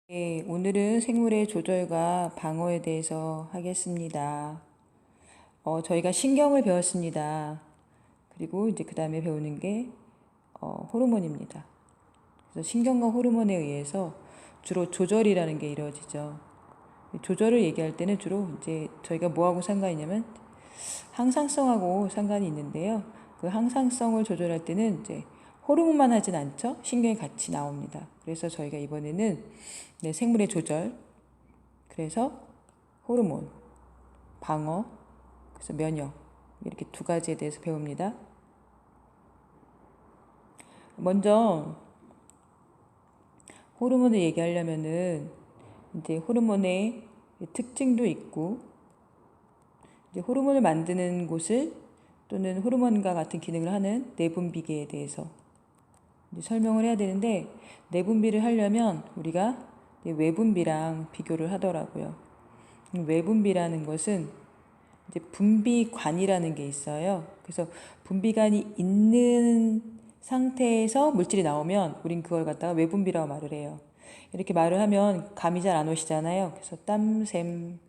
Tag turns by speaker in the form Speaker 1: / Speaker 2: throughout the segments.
Speaker 1: 네, 오늘은 생물의 조절과 방어에 대해서 하겠습니다. 저희가 신경을 배웠습니다. 그리고 이제 그 다음에 배우는 게 호르몬입니다. 그래서 신경과 호르몬에 의해서 주로 조절이라는 게 이루어지죠. 조절을 얘기할 때는 주로 이제 저희가 뭐하고 상관이 있냐면 항상성하고 상관이 있는데요. 그 항상성을 조절할 때는 이제 호르몬만 하진 않죠. 신경이 같이 나옵니다. 그래서 저희가 이번에는 생물의 조절, 그래서 호르몬, 방어, 그래서 면역, 이렇게 두 가지에 대해서 배웁니다. 먼저 호르몬을 얘기하려면은 이제 호르몬의 특징도 있고, 이제 호르몬을 만드는 곳을 또는 호르몬과 같은 기능을 하는 내분비계에 대해서 이제 설명을 해야 되는데, 내분비를 하려면 우리가 외분비랑 비교를 하더라고요. 외분비라는 것은 이제 분비관이라는 게 있어요. 그래서 분비관이 있는 상태에서 물질이 나오면 우린 그걸 갖다가 외분비라고 말을 해요. 이렇게 말을 하면 감이 잘 안 오시잖아요. 그래서 땀샘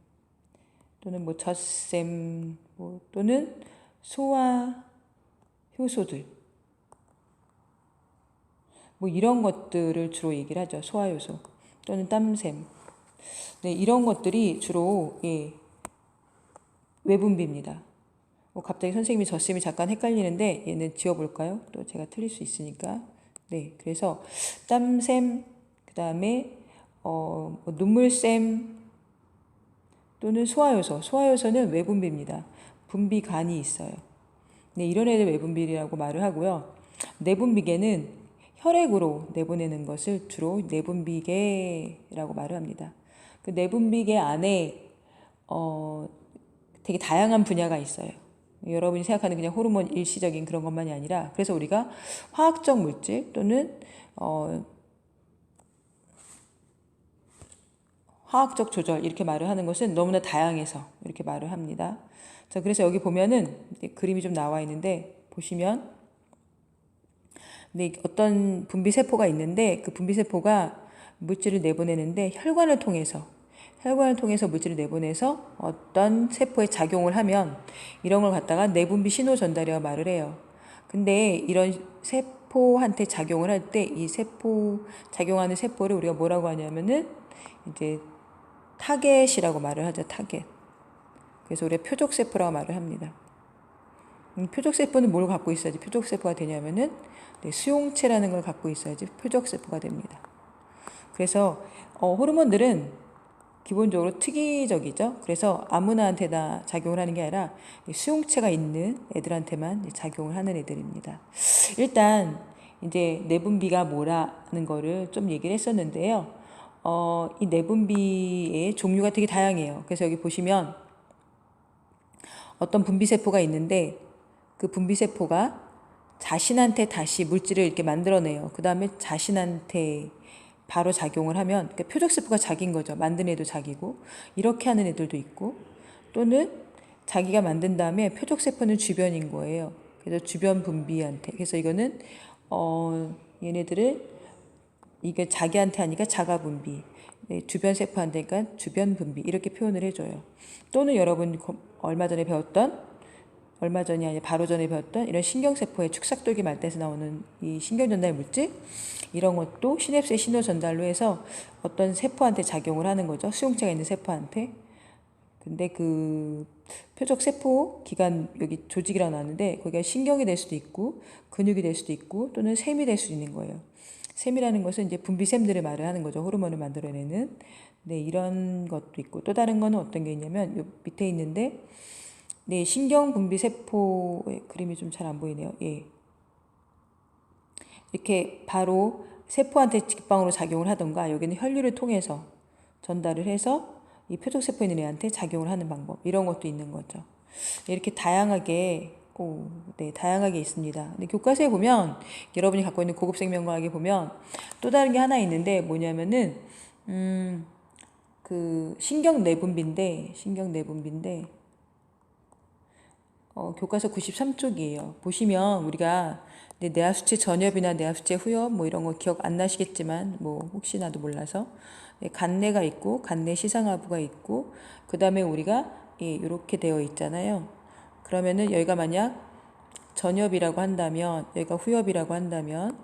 Speaker 1: 또는 뭐 젖샘 또는 소화 효소들 이런 것들을 주로 얘기를 하죠. 소화 효소 또는 땀샘. 네, 이런 것들이 주로 외분비입니다. 갑자기 선생님이 젖샘이 잠깐 헷갈리는데 얘는 지워볼까요? 또 제가 틀릴 수 있으니까. 네, 그래서 땀샘, 그 다음에 눈물샘 또는 소화효소. 소화효소는 외분비입니다. 분비관이 있어요. 네, 이런 애들 외분비라고 말을 하고요. 내분비계는 혈액으로 내보내는 것을 주로 내분비계라고 말을 합니다. 그 내분비계 안에 되게 다양한 분야가 있어요. 여러분이 생각하는 그냥 호르몬 일시적인 그런 것만이 아니라, 그래서 우리가 화학적 물질 또는 화학적 조절 이렇게 말을 하는 것은 너무나 다양해서 이렇게 말을 합니다. 자, 그래서 여기 보면은 그림이 좀 나와 있는데 보시면 어떤 분비세포가 있는데 그 분비세포가 물질을 내보내는데 혈관을 통해서 물질을 내보내서 어떤 세포에 작용을 하면 이런 걸 갖다가 내분비 신호 전달이라고 말을 해요. 근데 이런 세포한테 작용을 할 때 이 작용하는 세포를 우리가 뭐라고 하냐면은 이제 타겟이라고 말을 하죠. 타겟. 그래서 우리가 표적세포라고 말을 합니다. 표적세포는 뭘 갖고 있어야지 표적세포가 되냐면은 수용체라는 걸 갖고 있어야지 표적세포가 됩니다. 그래서 호르몬들은 기본적으로 특이적이죠. 그래서 아무나한테나 작용을 하는 게 아니라 수용체가 있는 애들한테만 작용을 하는 애들입니다. 일단 이제 내분비가 뭐라는 거를 좀 얘기를 했었는데요. 이 내분비의 종류가 되게 다양해요. 그래서 여기 보시면 어떤 분비세포가 있는데 그 분비세포가 자신한테 다시 물질을 이렇게 만들어내요. 그 다음에 자신한테 바로 작용을 하면, 그러니까 표적세포가 자기인 거죠. 만든 애도 자기고, 이렇게 하는 애들도 있고, 또는 자기가 만든 다음에 표적세포는 주변인 거예요. 그래서 주변 분비한테. 그래서 이거는 얘네들을 이게 자기한테 하니까 자가 분비, 주변 세포한테 하니까 주변 분비 이렇게 표현을 해줘요. 또는 여러분 얼마 전에 바로 전에 배웠던 이런 신경세포의 축삭돌기 말대에서 나오는 이 신경전달 물질, 이런 것도 시냅스의 신호 전달로 해서 어떤 세포한테 작용을 하는 거죠. 수용체가 있는 세포한테. 근데 그 표적 세포 기관, 여기 조직이라고 나왔는데 거기가 신경이 될 수도 있고 근육이 될 수도 있고 또는 샘이 될 수도 있는 거예요. 샘이라는 것은 이제 분비샘들을 말을 하는 거죠. 호르몬을 만들어내는. 네, 이런 것도 있고, 또 다른 거는 어떤 게 있냐면 요 밑에 있는데, 네, 신경분비세포의 그림이 좀 잘 안 보이네요. 예. 이렇게 바로 세포한테 직방으로 작용을 하던가, 여기는 혈류를 통해서 전달을 해서 이 표적세포 있는 애한테 작용을 하는 방법, 이런 것도 있는 거죠. 이렇게 다양하게 다양하게 있습니다. 근데 교과서에 보면, 여러분이 갖고 있는 고급 생명과학에 보면 또 다른 게 하나 있는데 뭐냐면은 그 신경 내분비인데 교과서 93쪽이에요. 보시면 우리가 근데 내하수체 전엽이나 내하수체 후엽 뭐 이런 거 기억 안 나시겠지만 뭐 혹시나도 몰라서 간내가 있고 간내 시상하부가 있고 그 다음에 우리가 이렇게 되어 있잖아요. 그러면은 여기가 만약 전엽이라고 한다면 여기가 후엽이라고 한다면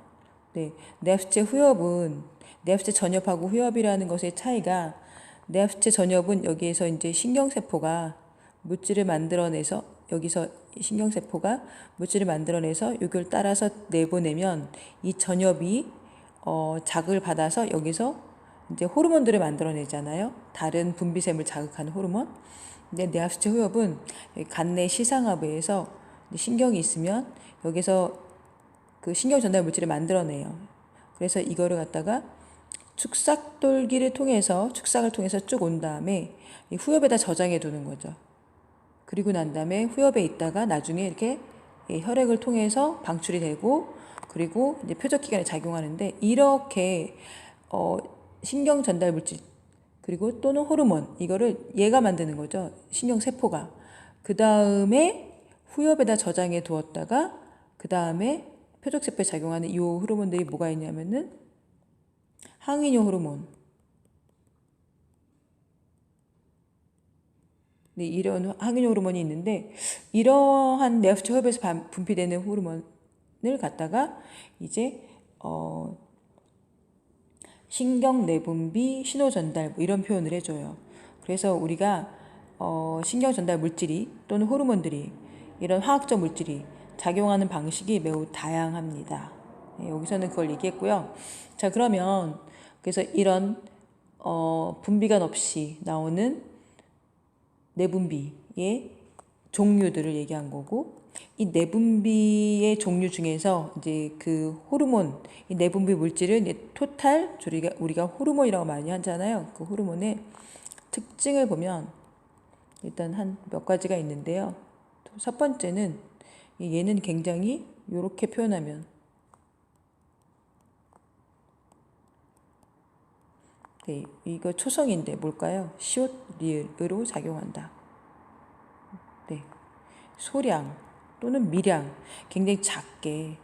Speaker 1: 내하수체 후엽은 내하수체 전엽하고 후엽이라는 것의 차이가 내하수체 전엽은 여기에서 이제 신경세포가 물질을 만들어내서 여기서 신경세포가 물질을 만들어내서 이걸 따라서 내보내면 이 전엽이 자극을 받아서 여기서 이제 호르몬들을 만들어내잖아요. 다른 분비샘을 자극하는 호르몬. 근데 내하수체 후엽은 간내 시상하부에서 신경이 있으면 여기서 그 신경 전달 물질을 만들어내요. 그래서 이거를 갖다가 축삭돌기를 통해서 축삭을 통해서 쭉 온 다음에 이 후엽에다 저장해 두는 거죠. 그리고 난 다음에 후엽에 있다가 나중에 이렇게 혈액을 통해서 방출이 되고 그리고 이제 표적기관에 작용하는데 이렇게 신경 전달 물질 그리고 또는 호르몬 이거를 얘가 만드는 거죠. 신경세포가. 그 다음에 후엽에다 저장해 두었다가 그 다음에 표적세포에 작용하는 이 호르몬들이 뭐가 있냐면은 항인효 호르몬. 네, 이런 항인효 호르몬이 있는데 이러한 내하수체 호흡에서 분비되는 호르몬을 갖다가 이제 신경 내분비 신호 전달 뭐 이런 표현을 해줘요. 그래서 우리가 신경 전달 물질이 또는 호르몬들이 이런 화학적 물질이 작용하는 방식이 매우 다양합니다. 네, 여기서는 그걸 얘기했고요. 자, 그러면 그래서 이런 분비관 없이 나오는 내분비의 종류들을 얘기한 거고 이 내분비의 종류 중에서 이제 그 호르몬, 이 내분비 물질을 이제 토탈 우리가 호르몬이라고 많이 하잖아요. 그 호르몬의 특징을 보면 일단 한 몇 가지가 있는데요. 첫 번째는 얘는 굉장히 이렇게 표현하면 네, 이거 초성인데 뭘까요? 시옷 리을으로 작용한다. 네, 소량 또는 미량 굉장히 작게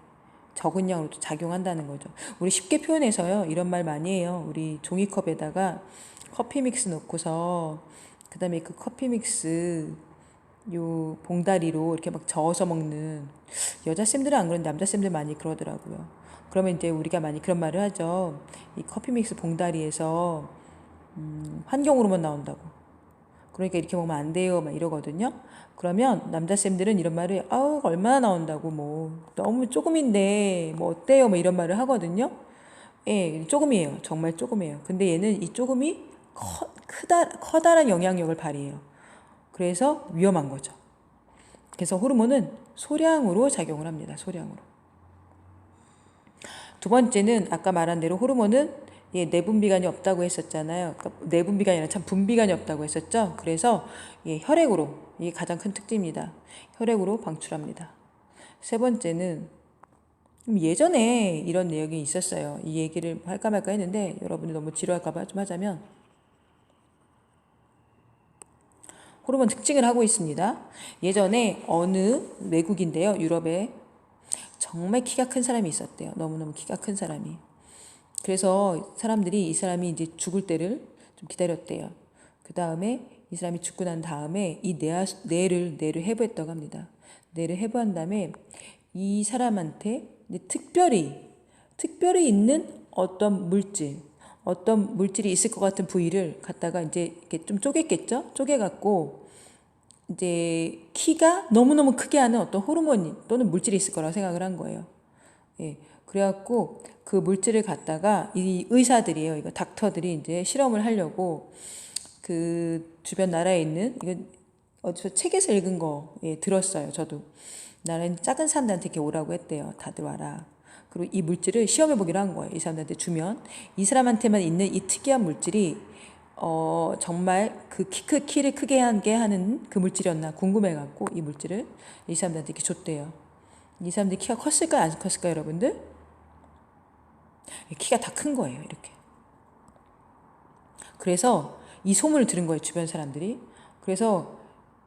Speaker 1: 적은 양으로 작용한다는 거죠. 우리 쉽게 표현해서요 이런 말 많이 해요. 우리 종이컵에다가 커피 믹스 넣고서 그 다음에 그 커피 믹스 요 봉다리로 이렇게 막 저어서 먹는 여자쌤들은 안 그런데 남자쌤들 많이 그러더라고요. 그러면 이제 우리가 많이 그런 말을 하죠. 이 커피 믹스 봉다리에서 환경호르몬 나온다고. 그러니까 이렇게 먹으면 안 돼요. 막 이러거든요. 그러면 남자쌤들은 이런 말을 아우 얼마나 나온다고 뭐 너무 조금인데 뭐 어때요? 뭐 이런 말을 하거든요. 예, 조금이에요. 정말 조금이에요. 근데 얘는 이 조금이 커다란 영향력을 발휘해요. 그래서 위험한 거죠. 그래서 호르몬은 소량으로 작용을 합니다. 소량으로. 두 번째는 아까 말한 대로 호르몬은 내분비관이 없다고 했었잖아요. 그러니까 내분비관이 아니라 참 분비관이 없다고 했었죠. 그래서 혈액으로 이게 가장 큰 특징입니다. 혈액으로 방출합니다. 세 번째는 예전에 이런 내용이 있었어요. 이 얘기를 할까 말까 했는데 여러분이 너무 지루할까 봐 좀 하자면 호르몬 특징을 하고 있습니다. 예전에 어느 외국인데요. 유럽에 정말 키가 큰 사람이 있었대요. 너무너무 키가 큰 사람이. 그래서 사람들이 이 사람이 이제 죽을 때를 좀 기다렸대요. 그 다음에 이 사람이 죽고 난 다음에 이 뇌를 해부했다고 합니다. 뇌를 해부한 다음에 이 사람한테 특별히 있는 어떤 물질이 있을 것 같은 부위를 갖다가 이제 이렇게 좀 쪼갰겠죠? 쪼개갖고 이제 키가 너무너무 크게 하는 어떤 호르몬 또는 물질이 있을 거라고 생각을 한 거예요. 예. 그래갖고 그 물질을 갖다가 이 의사들이에요. 이거 닥터들이 이제 실험을 하려고 그 주변 나라에 있는 이거 어디서 책에서 읽은 거 들었어요. 저도 나라는 작은 사람들한테 이렇게 오라고 했대요. 다들 와라. 그리고 이 물질을 시험해 보기로 한 거예요. 이 사람들한테 주면 이 사람한테만 있는 이 특이한 물질이 정말 그 키를 크게 하게 하는 그 물질이었나 궁금해갖고 이 물질을 이 사람들한테 이렇게 줬대요. 이 사람들이 키가 컸을까요? 안 컸을까요, 여러분들? 키가 다 큰 거예요, 이렇게. 그래서 이 소문을 들은 거예요, 주변 사람들이. 그래서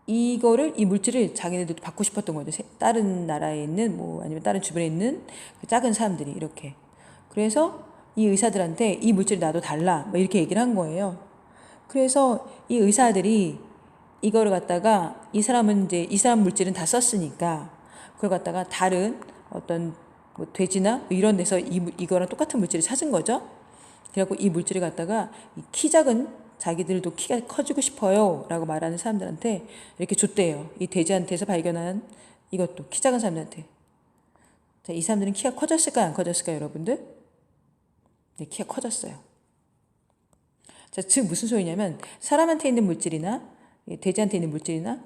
Speaker 1: 이 물질을 자기네들도 받고 싶었던 거죠. 다른 나라에 있는 뭐 아니면 다른 주변에 있는 그 작은 사람들이 이렇게. 그래서 이 의사들한테 이 물질을 나도 달라 뭐 이렇게 얘기를 한 거예요. 그래서 이 의사들이 이거를 갖다가 이 사람은 이제 이 사람 물질은 다 썼으니까 그걸 갖다가 다른 어떤 뭐 돼지나 이런 데서 이거랑 똑같은 물질을 찾은 거죠. 그래갖고 이 물질을 갖다가 키 작은 자기들도 키가 커지고 싶어요 라고 말하는 사람들한테 이렇게 줬대요. 이 돼지한테서 발견한 이것도 키 작은 사람들한테. 자, 이 사람들은 키가 커졌을까요? 안 커졌을까요? 여러분들? 네, 키가 커졌어요. 자, 즉 무슨 소리냐면 사람한테 있는 물질이나 돼지한테 있는 물질이나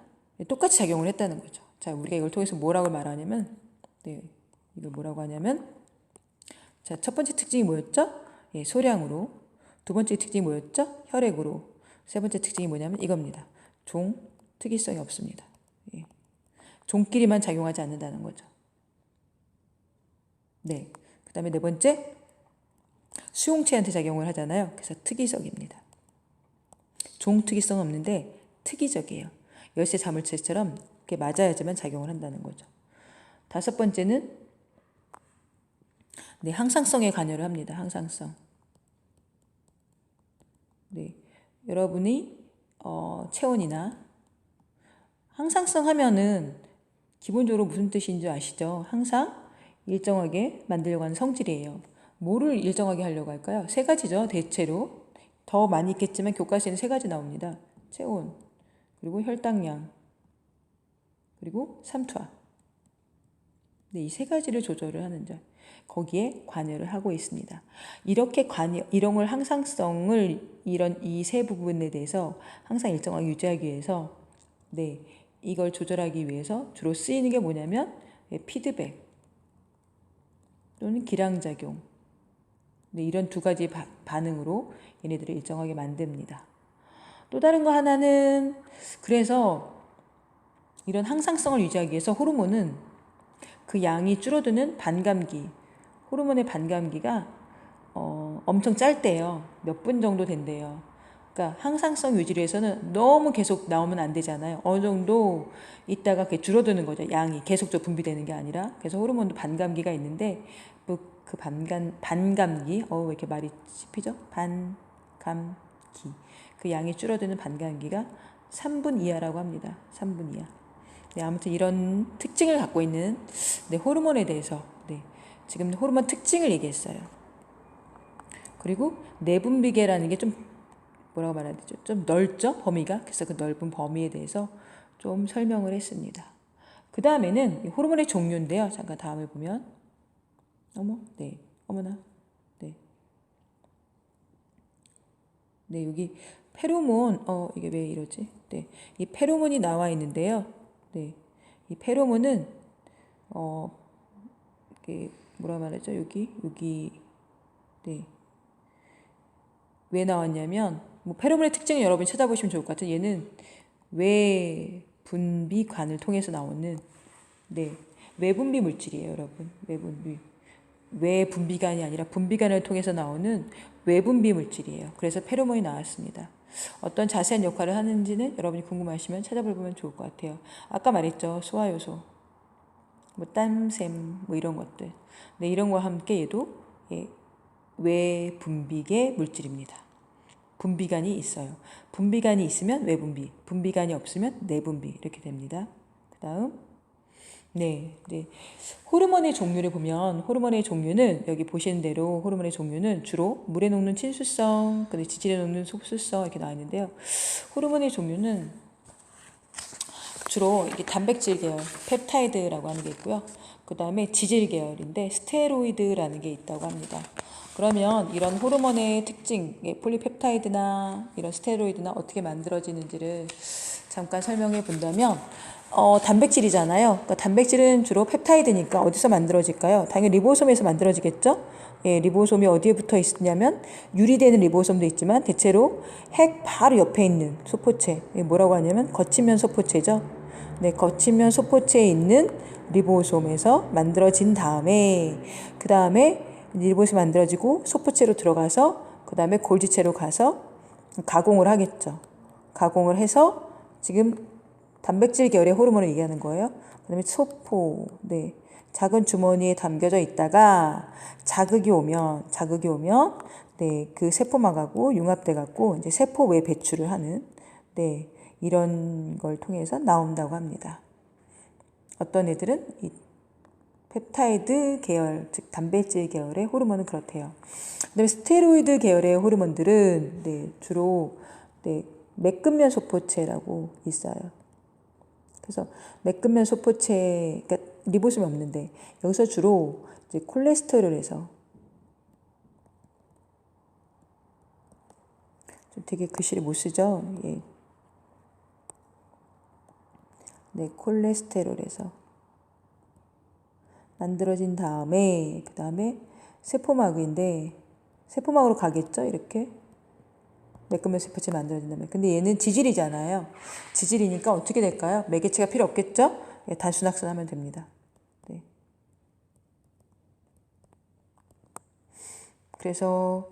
Speaker 1: 똑같이 작용을 했다는 거죠. 자, 우리가 이걸 통해서 뭐라고 말하냐면 이걸 뭐라고 하냐면 자, 첫 번째 특징이 뭐였죠? 소량으로. 두 번째 특징이 뭐였죠? 혈액으로. 세 번째 특징이 뭐냐면 이겁니다. 종, 특이성이 없습니다. 종끼리만 작용하지 않는다는 거죠. 네. 그 다음에 네 번째, 수용체한테 작용을 하잖아요. 그래서 특이적입니다. 종 특이성 없는데 특이적이에요. 열쇠 자물쇠처럼 이렇게 맞아야지만 작용을 한다는 거죠. 다섯 번째는 항상성에 관여를 합니다. 항상성. 네, 여러분이 체온이나 항상성 하면은 기본적으로 무슨 뜻인지 아시죠? 항상 일정하게 만들려고 하는 성질이에요. 뭐를 일정하게 하려고 할까요? 세 가지죠. 대체로 더 많이 있겠지만 교과서에는 세 가지 나옵니다. 체온, 그리고 혈당량, 그리고 삼투압. 네, 이 세 가지를 조절을 하는 점. 거기에 관여를 하고 있습니다. 이렇게 이런 항상성을 이 세 부분에 대해서 항상 일정하게 유지하기 위해서 이걸 조절하기 위해서 주로 쓰이는 게 뭐냐면 피드백 또는 기량작용. 이런 두 가지 반응으로 얘네들을 일정하게 만듭니다. 또 다른 거 하나는 그래서 이런 항상성을 유지하기 위해서 호르몬은 그 양이 줄어드는 반감기, 호르몬의 반감기가 엄청 짧대요. 몇 분 정도 된대요. 그러니까 항상성 유지를 위해서는 너무 계속 나오면 안 되잖아요. 어느 정도 있다가 그게 줄어드는 거죠. 양이 계속적으로 분비되는 게 아니라. 그래서 호르몬도 반감기가 있는데 그 반감기, 왜 이렇게 말이 씹히죠? 반감기. 그 양이 줄어드는 반감기가 3분 이하라고 합니다. 3분 이하. 네, 아무튼 이런 특징을 갖고 있는 호르몬에 대해서 지금 호르몬 특징을 얘기했어요. 그리고 내분비계라는 게 좀 뭐라고 말해야 되죠? 좀 넓죠? 범위가. 그래서 그 넓은 범위에 대해서 좀 설명을 했습니다. 그 다음에는 호르몬의 종류인데요. 잠깐 다음을 보면 어머나 여기 페로몬 이게 왜 이러지? 이 페로몬이 나와 있는데요. 이 페로몬은 이게 뭐라 말하죠? 여기 왜 나왔냐면 페로몬의 특징을 여러분이 찾아보시면 좋을 것 같아요. 얘는 외분비관을 통해서 나오는 외분비 물질이에요, 여러분. 외분비관이 아니라 분비관을 통해서 나오는 외분비 물질이에요. 그래서 페로몬이 나왔습니다. 어떤 자세한 역할을 하는지는 여러분이 궁금하시면 찾아보면 좋을 것 같아요. 아까 말했죠. 소화요소, 땀샘, 이런 것들. 이런 거와 함께 얘도 외분비계 물질입니다. 분비관이 있어요. 분비관이 있으면 외분비, 분비관이 없으면 내분비 이렇게 됩니다. 그 다음 호르몬의 종류를 보면 호르몬의 종류는 여기 보시는 대로 호르몬의 종류는 주로 물에 녹는 친수성, 지질에 녹는 속수성 이렇게 나와 있는데요. 호르몬의 종류는 주로 이게 단백질 계열, 펩타이드라고 하는 게 있고요. 그 다음에 지질 계열인데 스테로이드라는 게 있다고 합니다. 그러면 이런 호르몬의 특징, 폴리펩타이드나 이런 스테로이드나 어떻게 만들어지는지를 잠깐 설명해 본다면 단백질이잖아요. 그러니까 단백질은 주로 펩타이드니까 어디서 만들어질까요? 당연히 리보솜에서 만들어지겠죠? 리보솜이 어디에 붙어 있냐면 유리되는 리보솜도 있지만 대체로 핵 바로 옆에 있는 소포체, 뭐라고 하냐면 거친면 소포체죠. 거친면 소포체에 있는 리보솜에서 만들어진 다음에 그 다음에 리보솜이 만들어지고 소포체로 들어가서 그 다음에 골지체로 가서 가공을 하겠죠. 가공을 해서 지금 단백질 계열의 호르몬을 얘기하는 거예요. 그다음에 소포, 네, 작은 주머니에 담겨져 있다가 자극이 오면, 네, 그 세포막하고 융합돼 갖고 이제 세포 외 배출을 하는, 네, 이런 걸 통해서 나온다고 합니다. 어떤 애들은 이 펩타이드 계열, 즉 단백질 계열의 호르몬은 그렇대요. 그다음에 스테로이드 계열의 호르몬들은 네, 주로 네, 맥근면 소포체라고 있어요. 그래서 맥근면 소포체, 그러니까 리보솜이 없는데 여기서 주로 이제 콜레스테롤에서 좀 되게 글씨를 못 쓰죠. 예. 네, 콜레스테롤에서 만들어진 다음에 그 다음에 세포막인데 세포막으로 가겠죠. 이렇게 매끈한 세포체 만들어진다면. 근데 얘는 지질이잖아요. 지질이니까 어떻게 될까요? 매개체가 필요 없겠죠? 예, 단순학습하면 됩니다. 네. 그래서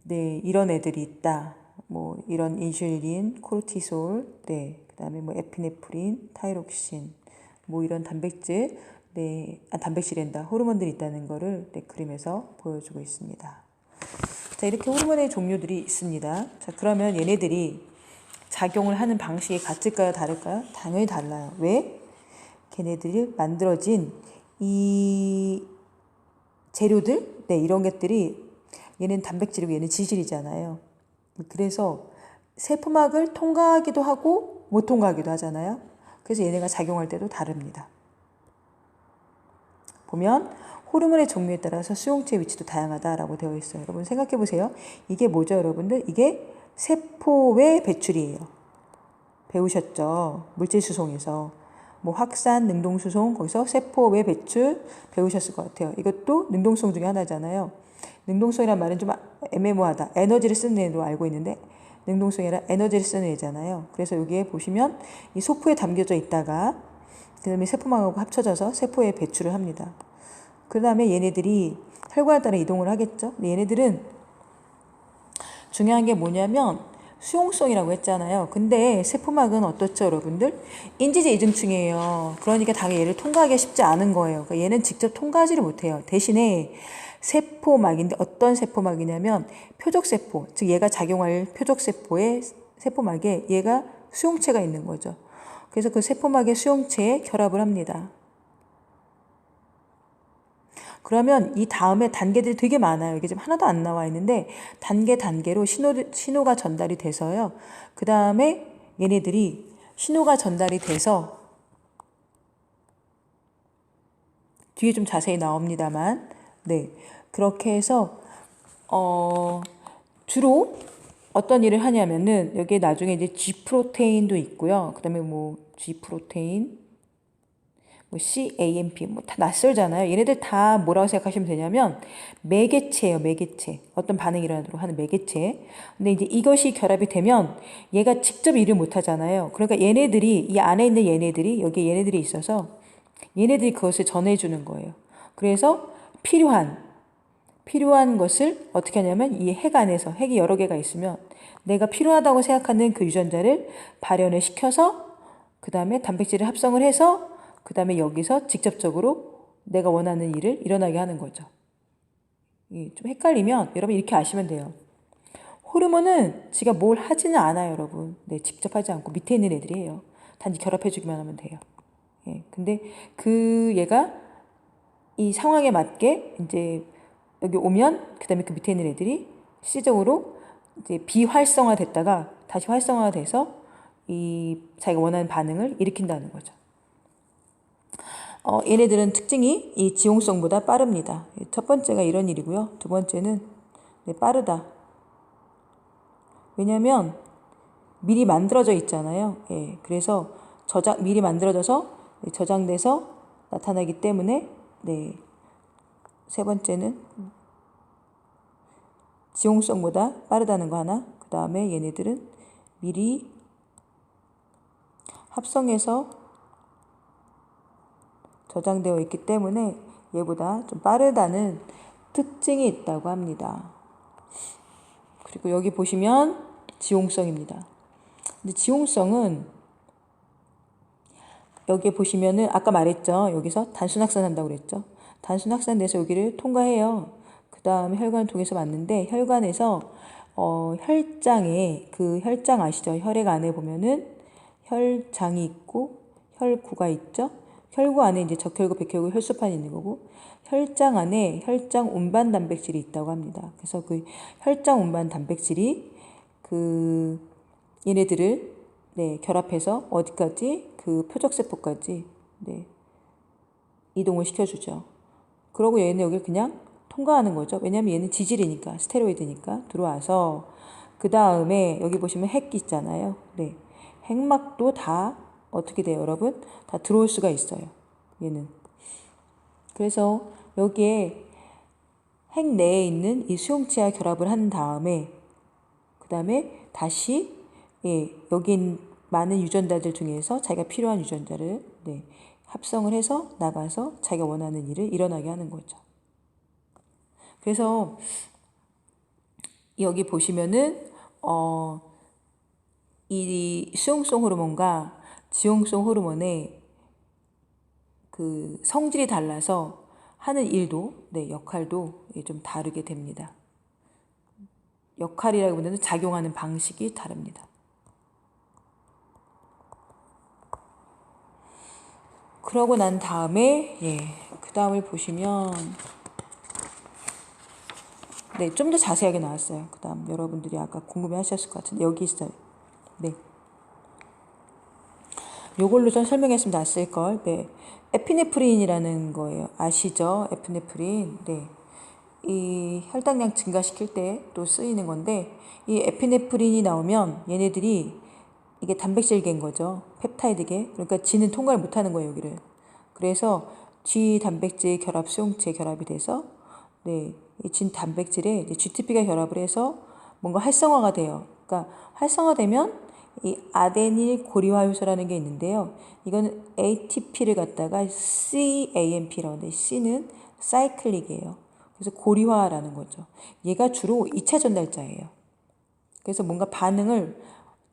Speaker 1: 네, 이런 애들이 있다. 뭐 이런 인슐린, 코르티솔, 네, 그다음에 뭐 에피네프린, 타이록신, 뭐 이런 단백질, 네, 단백질이란다. 호르몬들이 있다는 거를 네, 그림에서 보여주고 있습니다. 자, 이렇게 호르몬의 종류들이 있습니다. 자, 그러면 얘네들이 작용을 하는 방식이 같을까요? 다를까요? 당연히 달라요. 왜? 걔네들이 만들어진 이 재료들, 네, 이런 것들이 얘는 단백질이고 얘는 지질이잖아요. 그래서 세포막을 통과하기도 하고 못 통과하기도 하잖아요. 그래서 얘네가 작용할 때도 다릅니다. 보면 호르몬의 종류에 따라서 수용체의 위치도 다양하다라고 되어 있어요. 여러분 생각해 보세요. 이게 뭐죠, 여러분들? 이게 세포의 배출이에요. 배우셨죠? 물질 수송에서 뭐 확산, 능동 수송, 거기서 세포의 배출 배우셨을 것 같아요. 이것도 능동수송 중에 하나잖아요. 능동수송이란 말은 좀 애매모호하다. 에너지를 쓰는 애로 알고 있는데 능동수송이란 에너지를 쓰는 애잖아요. 그래서 여기에 보시면 이 소포에 담겨져 있다가 그 다음에 세포막하고 합쳐져서 세포에 배출을 합니다. 그 다음에 얘네들이 혈관에 따라 이동을 하겠죠. 근데 얘네들은 중요한 게 뭐냐면 수용성이라고 했잖아요. 근데 세포막은 어떻죠, 여러분들? 인지제 이중층이에요. 그러니까 당연히 얘를 통과하기가 쉽지 않은 거예요. 그러니까 얘는 직접 통과하지를 못해요. 대신에 세포막인데 어떤 세포막이냐면 표적세포, 즉 얘가 작용할 표적세포의 세포막에 얘가 수용체가 있는 거죠. 그래서 그 세포막의 수용체에 결합을 합니다. 그러면 이 다음에 단계들이 되게 많아요. 이게 지금 하나도 안 나와 있는데 단계로 신호가 전달이 돼서요. 그 다음에 얘네들이 신호가 전달이 돼서 뒤에 좀 자세히 나옵니다만 네, 그렇게 해서 주로 어떤 일을 하냐면은 여기에 나중에 이제 G 프로테인도 있고요. 그다음에 뭐 G 프로테인, 뭐 CAMP 뭐 다 낯설잖아요. 얘네들 다 뭐라고 생각하시면 되냐면 매개체예요. 매개체. 어떤 반응이 일어나도록 하는 매개체. 근데 이제 이것이 결합이 되면 얘가 직접 일을 못 하잖아요. 그러니까 얘네들이 이 안에 있는 얘네들이 여기에 얘네들이 있어서 얘네들이 그것을 전해주는 거예요. 그래서 필요한 것을 어떻게 하냐면 이 핵 안에서 핵이 여러 개가 있으면 내가 필요하다고 생각하는 그 유전자를 발현을 시켜서 그 다음에 단백질을 합성을 해서 그 다음에 여기서 직접적으로 내가 원하는 일을 일어나게 하는 거죠. 좀 헷갈리면 여러분 이렇게 아시면 돼요. 호르몬은 지가 뭘 하지는 않아요, 여러분. 네, 직접 하지 않고 밑에 있는 애들이 해요. 단지 결합해주기만 하면 돼요. 예, 근데 얘가 이 상황에 맞게 이제 여기 오면 그 다음에 그 밑에 있는 애들이 실질적으로 이제 비활성화 됐다가 다시 활성화가 돼서 이 자기가 원하는 반응을 일으킨다는 거죠. 얘네들은 특징이 이 지용성보다 빠릅니다. 첫 번째가 이런 일이고요. 두 번째는 네, 빠르다. 왜냐하면 미리 만들어져 있잖아요. 예, 그래서 미리 만들어져서 저장돼서 나타나기 때문에 네, 세 번째는 지용성보다 빠르다는 거 하나. 그 다음에 얘네들은 미리 합성해서 저장되어 있기 때문에 얘보다 좀 빠르다는 특징이 있다고 합니다. 그리고 여기 보시면 지용성입니다. 근데 지용성은 여기에 보시면은 아까 말했죠. 여기서 단순 확산한다고 그랬죠. 단순 확산돼서 여기를 통과해요. 그 다음에 혈관을 통해서 맞는데 혈관에서 혈장에 그 혈장 아시죠? 혈액 안에 보면은 혈장이 있고 혈구가 있죠. 혈구 안에 이제 적혈구, 백혈구, 혈소판이 있는 거고 혈장 안에 혈장 운반 단백질이 있다고 합니다. 그래서 그 혈장 운반 단백질이 그 얘네들을 결합해서 어디까지 그 표적세포까지 이동을 시켜주죠. 그러고 얘는 여기를 그냥 통과하는 거죠. 왜냐하면 얘는 지질이니까 스테로이드니까 들어와서 그 다음에 여기 보시면 핵 있잖아요. 핵막도 다 어떻게 돼요, 여러분? 다 들어올 수가 있어요. 얘는. 그래서 여기에 핵 내에 있는 이 수용체와 결합을 한 다음에 그 다음에 다시 여기 많은 유전자들 중에서 자기가 필요한 유전자를 합성을 해서 나가서 자기가 원하는 일을 일어나게 하는 거죠. 그래서 여기 보시면은 이 수용성 호르몬과 지용성 호르몬의 그 성질이 달라서 하는 일도 역할도 좀 다르게 됩니다. 역할이라기보다는 작용하는 방식이 다릅니다. 그러고 난 다음에 그 다음을 보시면 좀 더 자세하게 나왔어요. 그 다음 여러분들이 아까 궁금해 하셨을 것 같은데 여기 있어요. 요걸로 좀 설명했으면 낫을걸. 에피네프린이라는 거예요. 아시죠? 에피네프린. 이 혈당량 증가시킬 때 또 쓰이는 건데 이 에피네프린이 나오면 얘네들이 이게 단백질계인 거죠. 펩타이드계. 그러니까 G는 통과를 못하는 거예요, 여기를. 그래서 G 단백질 결합 수용체 결합이 돼서 이 진 단백질에 GTP가 결합을 해서 뭔가 활성화가 돼요. 그러니까 활성화되면 이 아데닐 고리화 효소라는 게 있는데요. 이거는 ATP를 갖다가 CAMP라고 하는데 C는 사이클릭이에요. 그래서 고리화라는 거죠. 얘가 주로 2차 전달자예요. 그래서 뭔가 반응을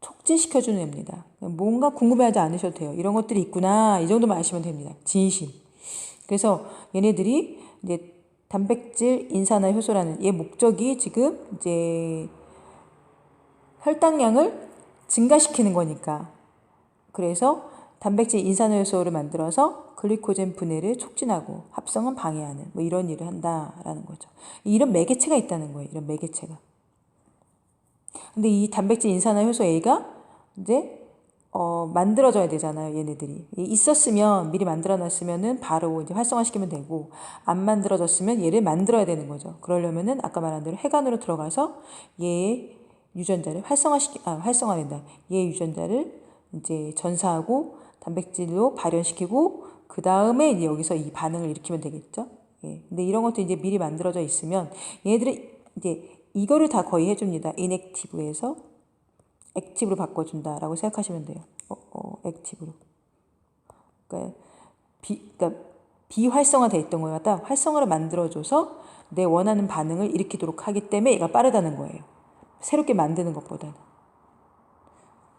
Speaker 1: 촉진시켜주는 애입니다. 뭔가 궁금해하지 않으셔도 돼요. 이런 것들이 있구나. 이 정도만 아시면 됩니다. 진심. 그래서 얘네들이 이제 단백질 인산화 효소라는 얘 목적이 지금 이제 혈당량을 증가시키는 거니까. 그래서 단백질 인산화 효소를 만들어서 글리코젠 분해를 촉진하고 합성은 방해하는 뭐 이런 일을 한다라는 거죠. 이런 매개체가 있다는 거예요. 이런 매개체가. 근데 이 단백질 인산화 효소 A가 이제 만들어져야 되잖아요. 얘네들이 있었으면 미리 만들어놨으면은 바로 이제 활성화시키면 되고 안 만들어졌으면 얘를 만들어야 되는 거죠. 그러려면은 아까 말한 대로 해관으로 들어가서 얘의 유전자를 활성화된다. 얘의 유전자를 이제 전사하고 단백질로 발현시키고 그 다음에 이제 여기서 이 반응을 일으키면 되겠죠. 근데 이런 것도 이제 미리 만들어져 있으면 얘네들은 이제 이거를 다 거의 해줍니다. 인액티브에서 액티브로 바꿔준다라고 생각하시면 돼요. 액티브로. 그러니까 비활성화돼 있던 걸 갖다 활성화를 만들어줘서 내 원하는 반응을 일으키도록 하기 때문에 얘가 빠르다는 거예요. 새롭게 만드는 것보다는.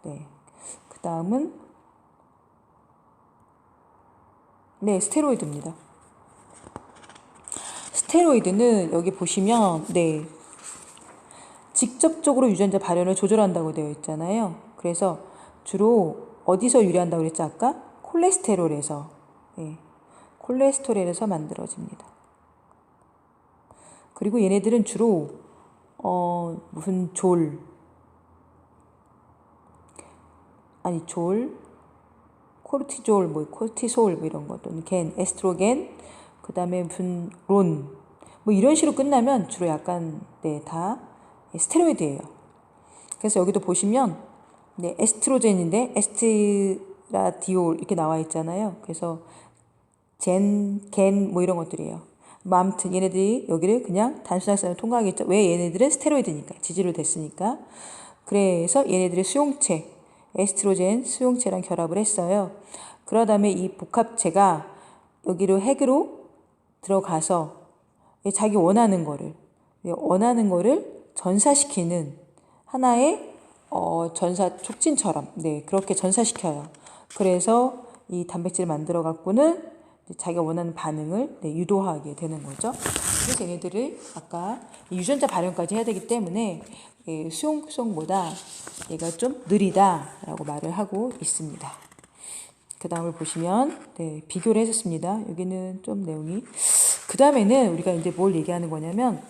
Speaker 1: 그 다음은 스테로이드입니다. 스테로이드는 여기 보시면 직접적으로 유전자 발현을 조절한다고 되어 있잖아요. 그래서 주로 어디서 유래한다고 그랬죠? 아까 콜레스테롤에서 콜레스테롤에서 만들어집니다. 그리고 얘네들은 주로 무슨 코르티졸, 코르티솔 이런 거 또는 에스트로겐, 그 다음에 무슨 이런 식으로 끝나면 주로 약간 다 스테로이드예요. 그래서 여기도 보시면 에스트로겐인데 에스트라디올 이렇게 나와 있잖아요. 그래서 겐 이런 것들이에요. 아무튼 얘네들이 여기를 그냥 단순학산을 통과하겠죠. 왜? 얘네들은 스테로이드니까. 지지로 됐으니까. 그래서 얘네들의 수용체, 에스트로겐 수용체랑 결합을 했어요. 그러다 다음에 이 복합체가 여기로 핵으로 들어가서 자기 원하는 거를 전사시키는 하나의 전사 촉진처럼 그렇게 전사시켜요. 그래서 이 단백질을 만들어 갖고는 자기가 원하는 반응을 유도하게 되는 거죠. 그래서 얘네들을 아까 유전자 발현까지 해야 되기 때문에 수용성보다 얘가 좀 느리다라고 말을 하고 있습니다. 그 다음을 보시면 비교를 해줬습니다. 여기는 좀 내용이 그 다음에는 우리가 이제 뭘 얘기하는 거냐면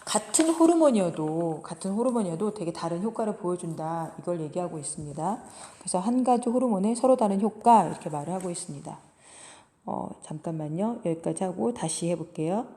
Speaker 1: 같은 호르몬이어도 되게 다른 효과를 보여준다 이걸 얘기하고 있습니다. 그래서 한 가지 호르몬에 서로 다른 효과 이렇게 말을 하고 있습니다. 잠깐만요. 여기까지 하고 다시 해볼게요.